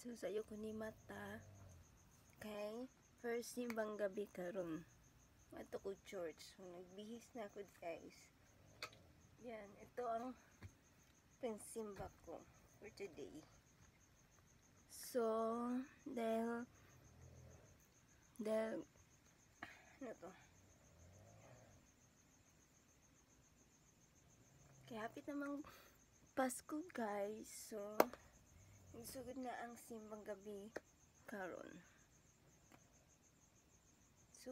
So sayo ko ni mata kay first simbang gabi karon. Ato ko church. So, nagbihis na ako guys. Yan, ito ang pangsimba ko for today. So, dahil ano to? Kaya hapit namang Pasko guys. So, nagsugod na ang simbang gabi karon. So,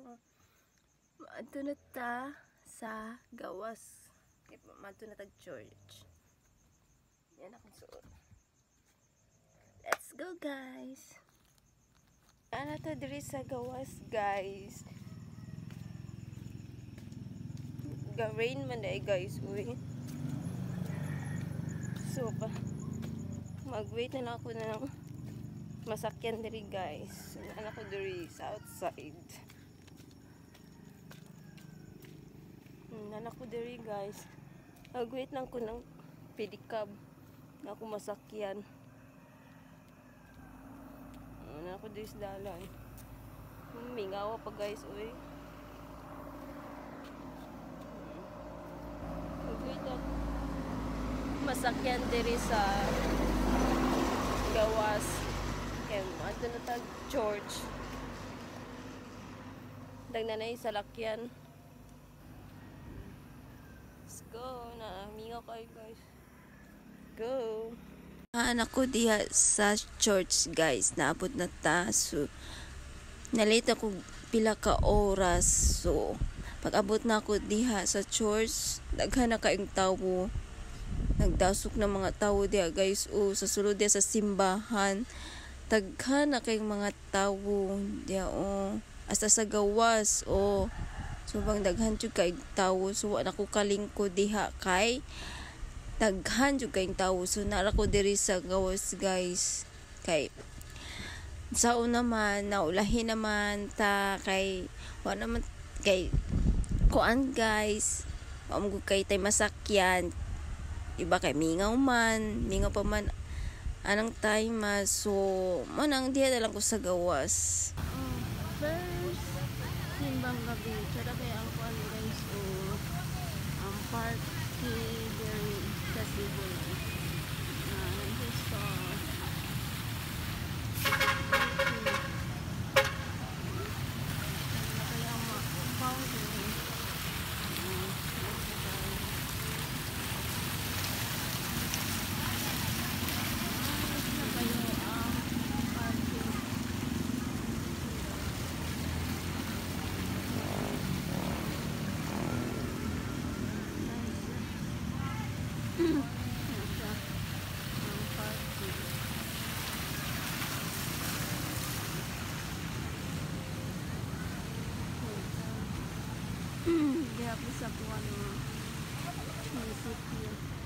maadto na ta sa gawas. Maadto na tag church. Yan akong suot. Let's go guys! Ano to diri sa gawas guys? Ga-rain man dahil guys. Uy. So, mag-wait na lang ako ng masakyan diri guys. Ano ko diri sa outside. Nanak ko diri guys. Mag-wait lang ko ng pedicab na ako masakyan. Nanak ko diri sa dalan. Mingawa pa guys, uy. Mag-wait ako masakyan diri sa gawas. Kaya ato na tag church. Dagnanay sa lakyan. Let's go na. Mingaw kayo guys. Go. Anak ko diha sa church guys. Naabot na ta. So, nalate ako pila ka oras. So, pag abot na ako diha sa church, daghan na kaing tawo. Nagdasok na mga tawo diha guys. O, sa sulod diha sa simbahan. Daghan na kaing mga tawo diha. O, hasta sa gawas. O, so bang daghan jud kay tawo. So, wala ko kalingkod diha kay daghan jud kay tawo. So, nara ko diri sa gawas guys. Kay sao naman, naulahin naman ta kay wala naman kay kuan guys. Amgo kay tay masakyan. Iba kay mingaw pa man anang time. So, manang diha na lang ko sa gawas. First simbang gabi. Kada kay ang kuan guys o ang parking diri sa Cebu. Gusto diha po sa kuan munisipyo.